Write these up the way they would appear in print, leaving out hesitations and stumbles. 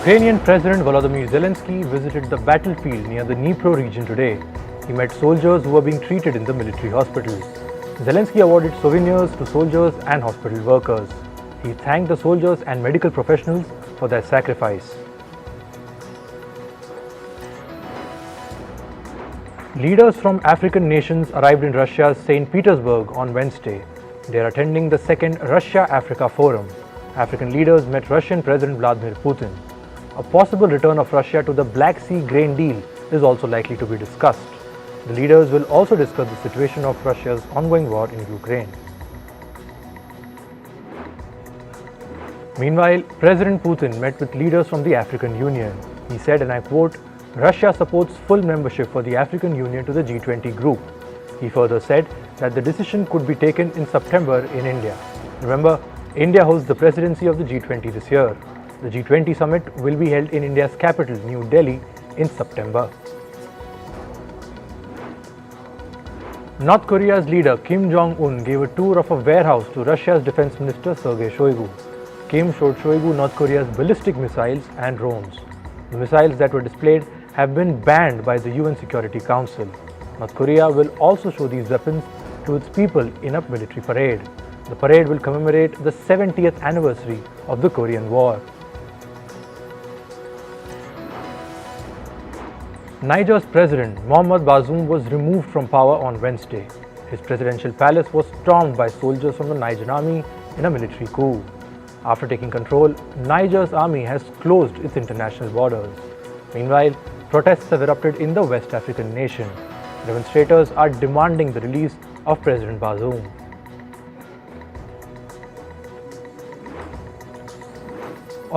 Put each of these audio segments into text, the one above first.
Ukrainian President Volodymyr Zelensky visited the battlefield near the Dnipro region today. He met soldiers who were being treated in the military hospitals. Zelensky awarded souvenirs to soldiers and hospital workers. He thanked the soldiers and medical professionals for their sacrifice. Leaders from African nations arrived in Russia's St. Petersburg on Wednesday. They are attending the second Russia-Africa Forum. African leaders met Russian President Vladimir Putin. A possible return of Russia to the Black Sea grain deal is also likely to be discussed. The leaders will also discuss the situation of Russia's ongoing war in Ukraine. Meanwhile, President Putin met with leaders from the African Union. He said, and I quote, "Russia supports full membership for the African Union to the G20 group." He further said that the decision could be taken in September in India. Remember, India hosts the presidency of the G20 this year. The G20 summit will be held in India's capital, New Delhi, in September. North Korea's leader Kim Jong-un gave a tour of a warehouse to Russia's Defense Minister Sergei Shoigu. Kim showed Shoigu North Korea's ballistic missiles and drones. The missiles that were displayed have been banned by the UN Security Council. North Korea will also show these weapons to its people in a military parade. The parade will commemorate the 70th anniversary of the Korean War. Niger's president, Mohamed Bazoum, was removed from power on Wednesday. His presidential palace was stormed by soldiers from the Nigerian army in a military coup. After taking control, Niger's army has closed its international borders. Meanwhile, protests have erupted in the West African nation. Demonstrators are demanding the release of President Bazoum.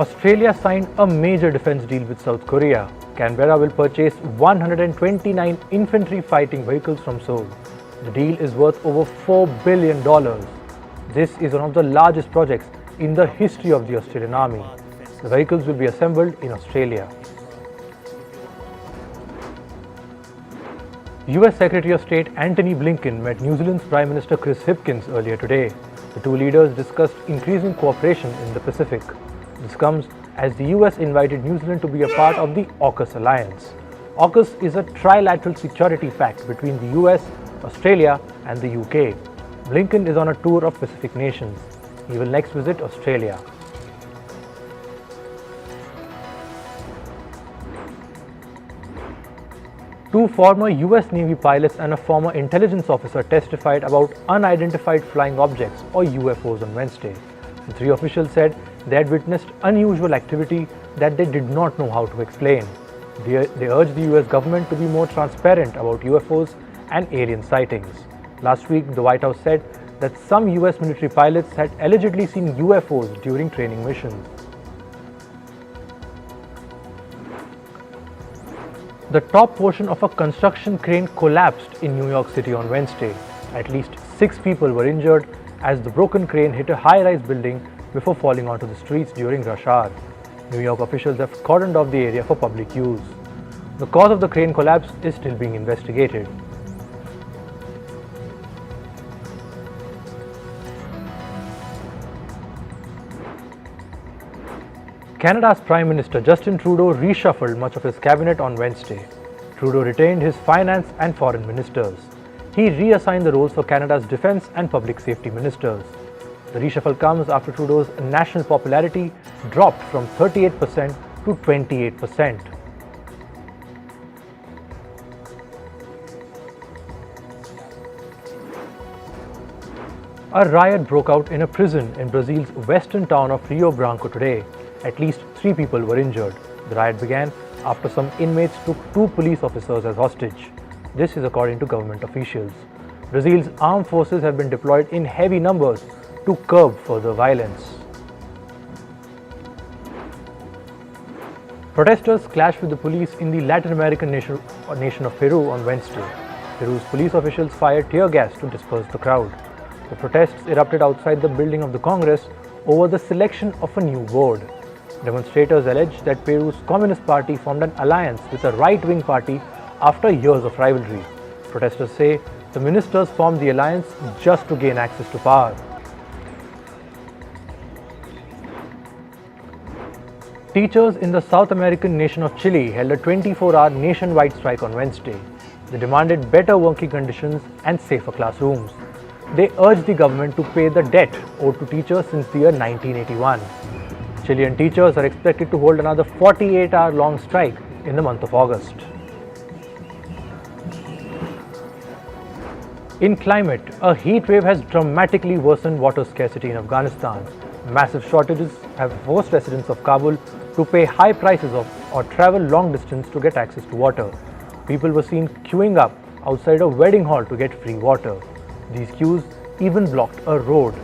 Australia signed a major defense deal with South Korea. Canberra will purchase 129 infantry fighting vehicles from Seoul. The deal is worth over $4 billion. This is one of the largest projects in the history of the Australian Army. The vehicles will be assembled in Australia. US Secretary of State Antony Blinken met New Zealand's Prime Minister Hipkins earlier today. The two leaders discussed increasing cooperation in the Pacific. This comes as the US invited New Zealand to be a part of the AUKUS alliance. AUKUS is a trilateral security pact between the US, Australia and the UK. Blinken is on a tour of Pacific nations. He will next visit Australia. Two former US Navy pilots and a former intelligence officer testified about unidentified flying objects or UFOs on Wednesday. The three officials said they had witnessed unusual activity that they did not know how to explain. They urged the US government to be more transparent about UFOs and alien sightings. Last week, the White House said that some US military pilots had allegedly seen UFOs during training missions. The top portion of a construction crane collapsed in New York City on Wednesday. At least 6 people were injured as the broken crane hit a high-rise building before falling onto the streets during rush hour. New York officials have cordoned off the area for public use. The cause of the crane collapse is still being investigated. Canada's Prime Minister Justin Trudeau reshuffled much of his cabinet on Wednesday. Trudeau retained his finance and foreign ministers. He reassigned the roles for Canada's defence and public safety ministers. The reshuffle comes after Trudeau's national popularity dropped from 38% to 28%. A riot broke out in a prison in Brazil's western town of Rio Branco today. At least 3 people were injured. The riot began after some inmates took 2 police officers as hostage. This is according to government officials. Brazil's armed forces have been deployed in heavy numbers to curb further violence. Protesters clashed with the police in the Latin American nation of Peru on Wednesday. Peru's police officials fired tear gas to disperse the crowd. The protests erupted outside the building of the Congress over the selection of a new board. Demonstrators alleged that Peru's Communist Party formed an alliance with a right-wing party after years of rivalry. Protesters say the ministers formed the alliance just to gain access to power. Teachers in the South American nation of Chile held a 24-hour nationwide strike on Wednesday. They demanded better working conditions and safer classrooms. They urged the government to pay the debt owed to teachers since the year 1981. Chilean teachers are expected to hold another 48-hour-long strike in the month of August. In climate, a heat wave has dramatically worsened water scarcity in Afghanistan. Massive shortages have forced residents of Kabul to pay high prices or travel long distance to get access to water. People were seen queuing up outside a wedding hall to get free water. These queues even blocked a road.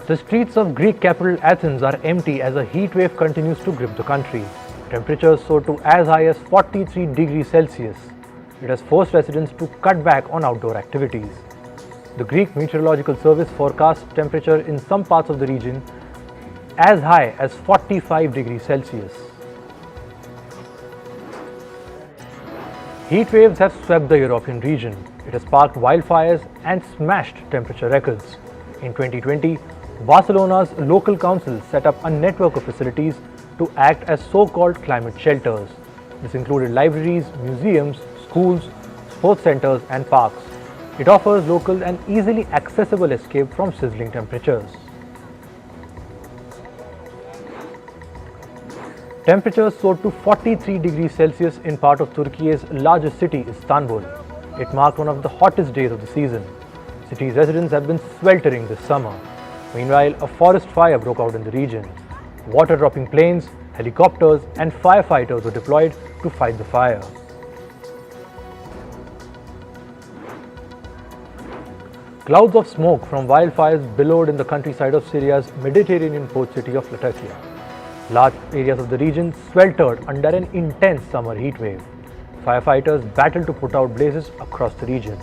The streets of Greek capital Athens are empty as a heat wave continues to grip the country. Temperatures soared to as high as 43 degrees Celsius. It has forced residents to cut back on outdoor activities. The Greek Meteorological Service forecasts temperature in some parts of the region as high as 45 degrees Celsius. Heat waves have swept the European region. It has sparked wildfires and smashed temperature records. In 2020, Barcelona's local council set up a network of facilities to act as so-called climate shelters. This included libraries, museums, schools, sports centers and parks. It offers locals an easily accessible escape from sizzling temperatures. Temperatures soared to 43 degrees Celsius in part of Turkey's largest city, Istanbul. It marked one of the hottest days of the season. City's residents have been sweltering this summer. Meanwhile, a forest fire broke out in the region. Water-dropping planes, helicopters and firefighters were deployed to fight the fire. Clouds of smoke from wildfires billowed in the countryside of Syria's Mediterranean port city of Latakia. Large areas of the region sweltered under an intense summer heat wave. Firefighters battled to put out blazes across the region.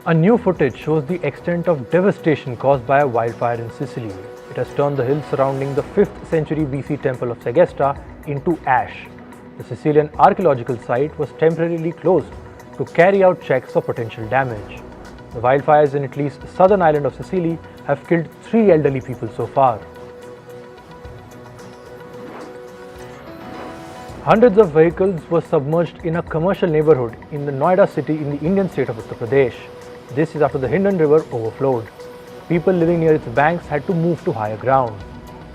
A new footage shows the extent of devastation caused by a wildfire in Sicily. It has turned the hills surrounding the 5th century BC temple of Segesta into ash. The Sicilian archaeological site was temporarily closed to carry out checks for potential damage. The wildfires in Italy's southern island of Sicily have killed 3 elderly people so far. Hundreds of vehicles were submerged in a commercial neighborhood in the Noida city in the Indian state of Uttar Pradesh. This is after the Hindon River overflowed. People living near its banks had to move to higher ground.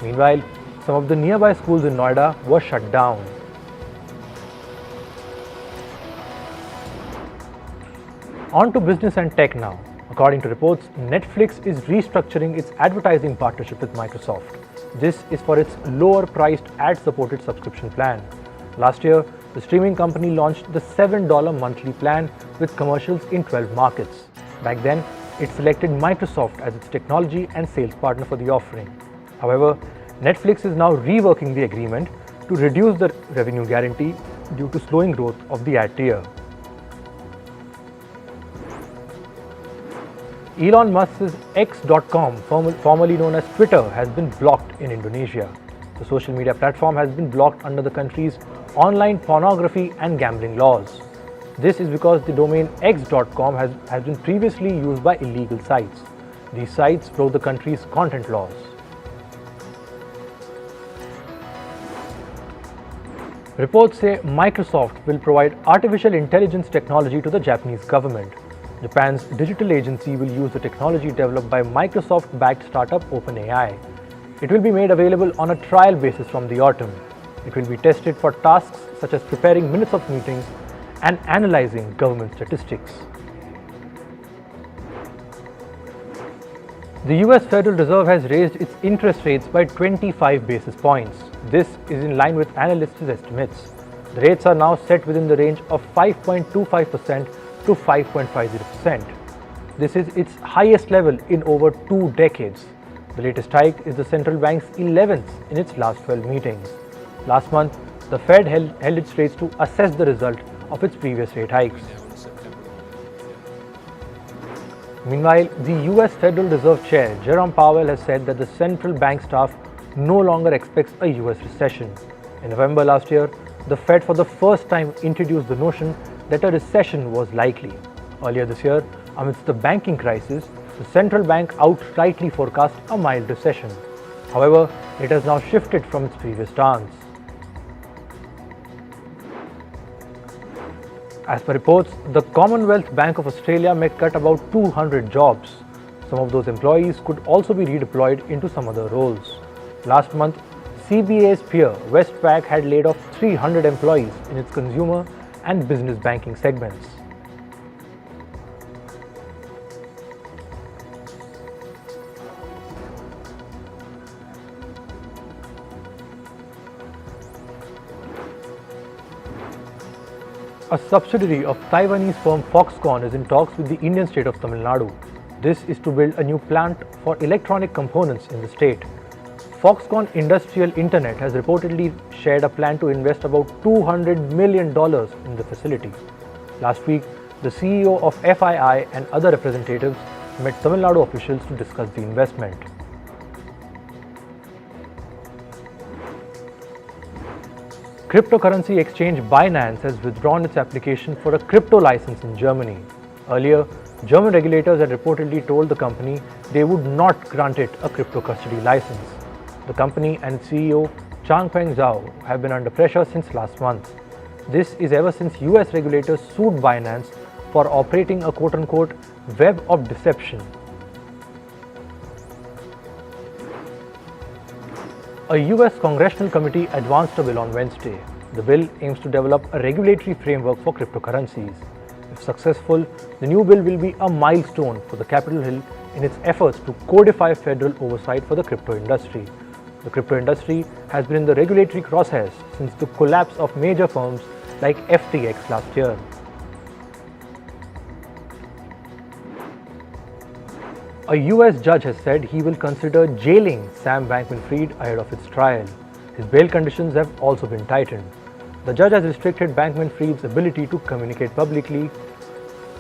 Meanwhile, some of the nearby schools in Noida were shut down. On to business and tech now. According to reports, Netflix is restructuring its advertising partnership with Microsoft. This is for its lower-priced ad-supported subscription plan. Last year, the streaming company launched the $7 monthly plan with commercials in 12 markets. Back then, it selected Microsoft as its technology and sales partner for the offering. However, Netflix is now reworking the agreement to reduce the revenue guarantee due to slowing growth of the ad tier. Elon Musk's X.com, formerly known as Twitter, has been blocked in Indonesia. The social media platform has been blocked under the country's online pornography and gambling laws. This is because the domain X.com has been previously used by illegal sites. These sites flow the country's content laws. Reports say Microsoft will provide artificial intelligence technology to the Japanese government. Japan's digital agency will use the technology developed by Microsoft-backed startup OpenAI. It will be made available on a trial basis from the autumn. It will be tested for tasks such as preparing minutes of meetings and analyzing government statistics. The US Federal Reserve has raised its interest rates by 25 basis points. This is in line with analysts' estimates. The rates are now set within the range of 5.25% to 5.50%. This is its highest level in over 2 decades. The latest hike is the central bank's 11th in its last 12 meetings. Last month, the Fed held its rates to assess the result of its previous rate hikes. Meanwhile, the US Federal Reserve Chair Jerome Powell has said that the central bank staff no longer expects a US recession. In November last year, the Fed for the first time introduced the notion that a recession was likely. Earlier this year, amidst the banking crisis, the central bank outrightly forecast a mild recession. However, it has now shifted from its previous stance. As per reports, the Commonwealth Bank of Australia may cut about 200 jobs. Some of those employees could also be redeployed into some other roles. Last month, CBA's peer Westpac had laid off 300 employees in its consumer and business banking segments. A subsidiary of Taiwanese firm Foxconn is in talks with the Indian state of Tamil Nadu. This is to build a new plant for electronic components in the state. Foxconn Industrial Internet has reportedly shared a plan to invest about $200 million in the facility. Last week, the CEO of FII and other representatives met Tamil Nadu officials to discuss the investment. Cryptocurrency exchange Binance has withdrawn its application for a crypto license in Germany. Earlier, German regulators had reportedly told the company they would not grant it a crypto custody license. The company and its CEO, Changpeng Zhao, have been under pressure since last month. This is ever since US regulators sued Binance for operating a quote-unquote web of deception. A US Congressional committee advanced a bill on Wednesday. The bill aims to develop a regulatory framework for cryptocurrencies. If successful, the new bill will be a milestone for the Capitol Hill in its efforts to codify federal oversight for the crypto industry. The crypto industry has been in the regulatory crosshairs since the collapse of major firms like FTX last year. A US judge has said he will consider jailing Sam Bankman-Fried ahead of its trial. His bail conditions have also been tightened. The judge has restricted Bankman-Fried's ability to communicate publicly.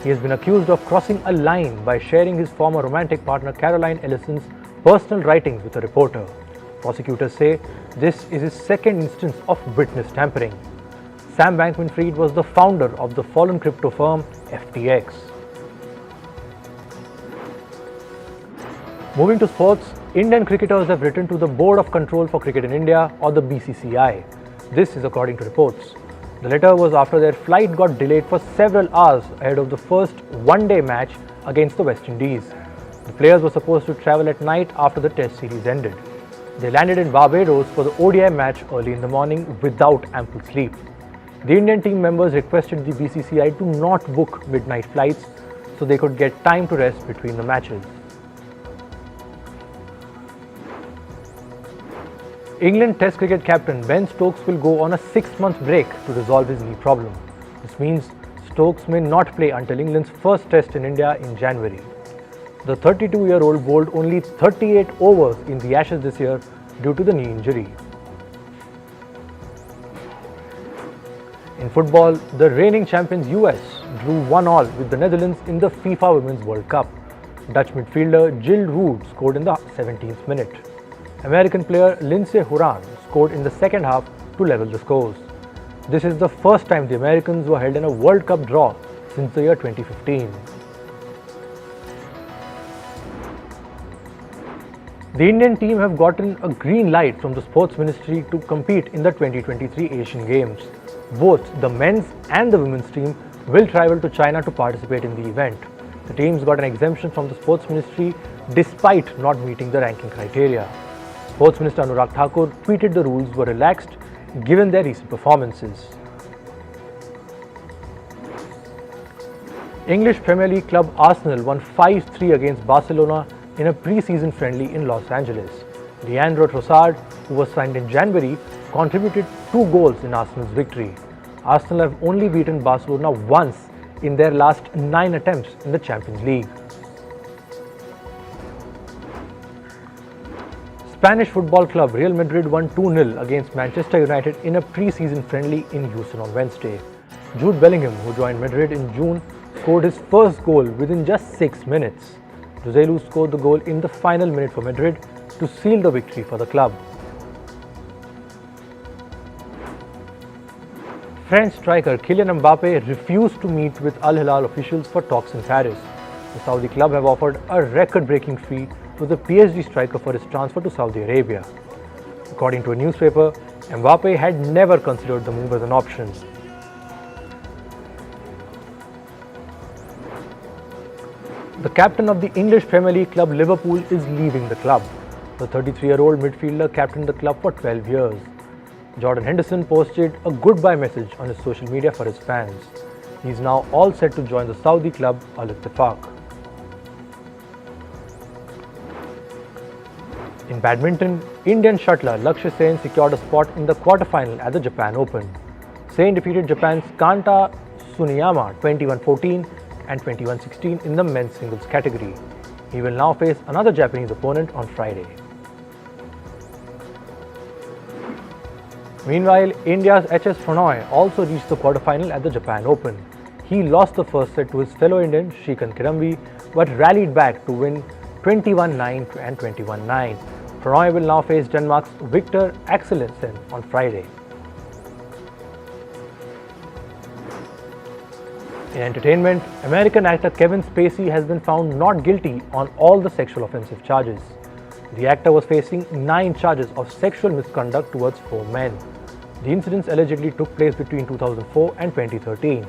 He has been accused of crossing a line by sharing his former romantic partner Caroline Ellison's personal writings with a reporter. Prosecutors say this is his second instance of witness tampering. Sam Bankman-Fried was the founder of the fallen crypto firm FTX. Moving to sports, Indian cricketers have written to the Board of Control for Cricket in India, or the BCCI. This is according to reports. The letter was after their flight got delayed for several hours ahead of the first one-day match against the West Indies. The players were supposed to travel at night after the Test series ended. They landed in Barbados for the ODI match early in the morning without ample sleep. The Indian team members requested the BCCI to not book midnight flights so they could get time to rest between the matches. England Test cricket captain Ben Stokes will go on a 6-month break to resolve his knee problem. This means Stokes may not play until England's first Test in India in January. The 32-year-old bowled only 38 overs in the Ashes this year due to the knee injury. In football, the reigning champions US drew 1-1 with the Netherlands in the FIFA Women's World Cup. Dutch midfielder Jill Rood scored in the 17th minute. American player Lindsey Horan scored in the second half to level the scores. This is the first time the Americans were held in a World Cup draw since the year 2015. The Indian team have gotten a green light from the Sports Ministry to compete in the 2023 Asian Games. Both the men's and the women's team will travel to China to participate in the event. The teams got an exemption from the Sports Ministry despite not meeting the ranking criteria. Sports Minister Anurag Thakur tweeted the rules were relaxed given their recent performances. English Premier League club Arsenal won 5-3 against Barcelona in a pre-season friendly in Los Angeles. Leandro Trossard, who was signed in January, contributed 2 goals in Arsenal's victory. Arsenal have only beaten Barcelona once in their last 9 attempts in the Champions League. Spanish football club Real Madrid won 2-0 against Manchester United in a pre-season friendly in Houston on Wednesday. Jude Bellingham, who joined Madrid in June, scored his first goal within just 6 minutes. Joselu scored the goal in the final minute for Madrid to seal the victory for the club. French striker Kylian Mbappe refused to meet with Al Hilal officials for talks in Paris. The Saudi club have offered a record-breaking fee to the PSG striker for his transfer to Saudi Arabia. According to a newspaper, Mbappe had never considered the move as an option. The captain of the English Premier League club Liverpool is leaving the club. The 33-year-old midfielder captained the club for 12 years. Jordan Henderson posted a goodbye message on his social media for his fans. He is now all set to join the Saudi club Al Ittifaq. In badminton, Indian shuttler Lakshya Sen secured a spot in the quarterfinal at the Japan Open. Sen defeated Japan's Kanta Tsuneyama 21-14 and 21-16 in the men's singles category. He will now face another Japanese opponent on Friday. Meanwhile, India's HS Pranoy also reached the quarterfinal at the Japan Open. He lost the first set to his fellow Indian Shrikant Kirambi but rallied back to win 21-9 and 21-9. Pranoy will now face Denmark's Victor Axelsen on Friday. In entertainment, American actor Kevin Spacey has been found not guilty on all the sexual offensive charges. The actor was facing 9 charges of sexual misconduct towards 4 men. The incidents allegedly took place between 2004 and 2013.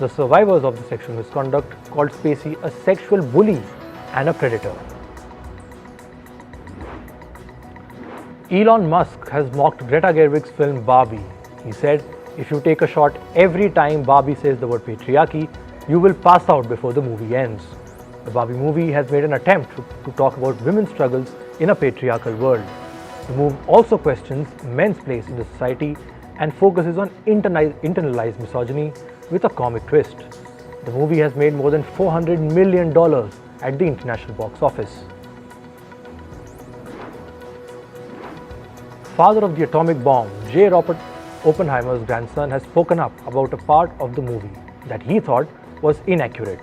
The survivors of the sexual misconduct called Spacey a sexual bully and a predator. Elon Musk has mocked Greta Gerwig's film Barbie. He said, "If you take a shot every time Barbie says the word patriarchy, you will pass out before the movie ends." The Barbie movie has made an attempt to talk about women's struggles in a patriarchal world. The move also questions men's place in the society and focuses on internalized misogyny with a comic twist. The movie has made more than $400 million at the international box office. Father of the atomic bomb, J. Robert Oppenheimer's grandson, has spoken up about a part of the movie that he thought was inaccurate.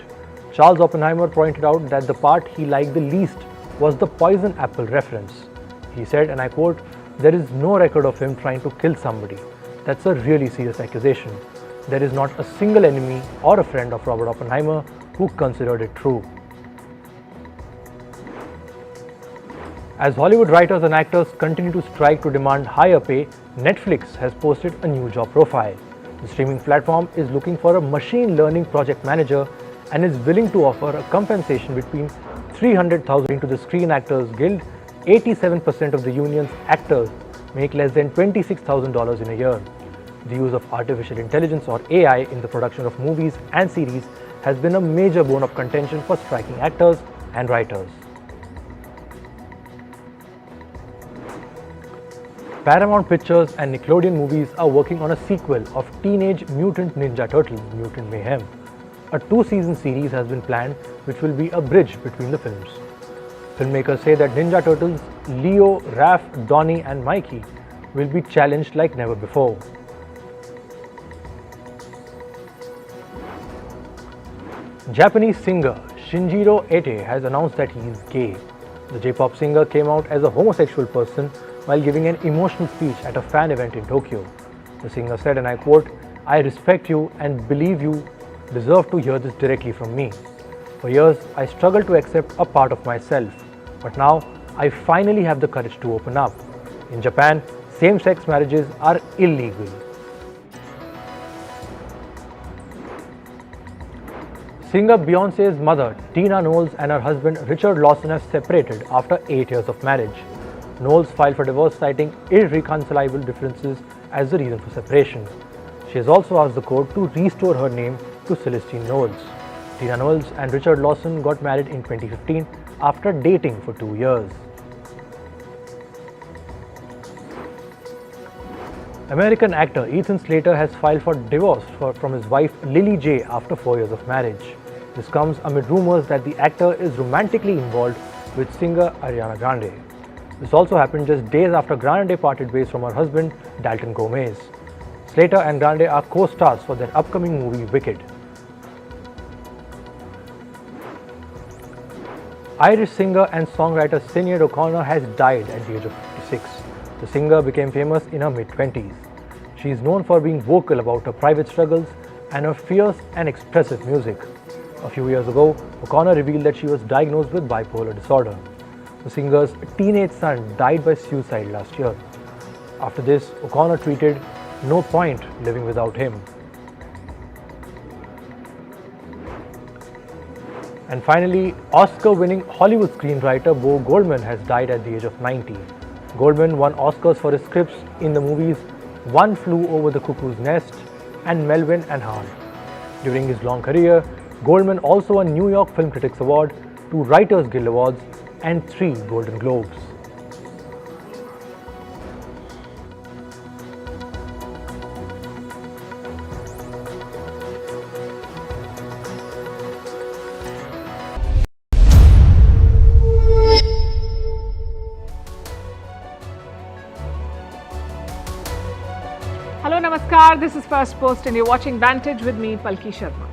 Charles Oppenheimer pointed out that the part he liked the least was the poison apple reference. He said, and I quote, "There is no record of him trying to kill somebody. That's a really serious accusation. There is not a single enemy or a friend of Robert Oppenheimer who considered it true." As Hollywood writers and actors continue to strike to demand higher pay, Netflix has posted a new job profile. The streaming platform is looking for a machine learning project manager and is willing to offer a compensation between $300,000 to the Screen Actors Guild. 87% of the union's actors make less than $26,000 in a year. The use of artificial intelligence or AI in the production of movies and series has been a major bone of contention for striking actors and writers. Paramount Pictures and Nickelodeon Movies are working on a sequel of Teenage Mutant Ninja Turtles: Mutant Mayhem. A 2-season series has been planned which will be a bridge between the films. Filmmakers say that Ninja Turtles Leo, Raph, Donnie and Mikey will be challenged like never before. Japanese singer Shinjiro Ete has announced that he is gay. The J-pop singer came out as a homosexual person while giving an emotional speech at a fan event in Tokyo. The singer said, and I quote, "I respect you and believe you deserve to hear this directly from me. For years, I struggled to accept a part of myself, but now I finally have the courage to open up. In Japan, same-sex marriages are illegal." Singer Beyoncé's mother, Tina Knowles, and her husband, Richard Lawson, have separated after 8 years of marriage. Knowles filed for divorce citing irreconcilable differences as the reason for separation. She has also asked the court to restore her name to Celestine Knowles. Tina Knowles and Richard Lawson got married in 2015 after dating for 2 years. American actor Ethan Slater has filed for divorce from his wife Lily J after 4 years of marriage. This comes amid rumors that the actor is romantically involved with singer Ariana Grande. This also happened just days after Grande parted ways from her husband Dalton Gomez. Slater and Grande are co-stars for their upcoming movie Wicked. Irish singer and songwriter Sinead O'Connor has died at the age of 56. The singer became famous in her mid-20s. She is known for being vocal about her private struggles and her fierce and expressive music. A few years ago, O'Connor revealed that she was diagnosed with bipolar disorder. The singer's teenage son died by suicide last year. After this, O'Connor tweeted, "No point living without him." And finally, Oscar-winning Hollywood screenwriter Bo Goldman has died at the age of 90. Goldman won Oscars for his scripts in the movies One Flew Over the Cuckoo's Nest and Melvin and Hart. During his long career, Goldman also won New York Film Critics Award, 2 Writers Guild Awards, and 3 Golden Globes. Hello, Namaskar. This is Firstpost and you're watching Vantage with me, Palki Sharma.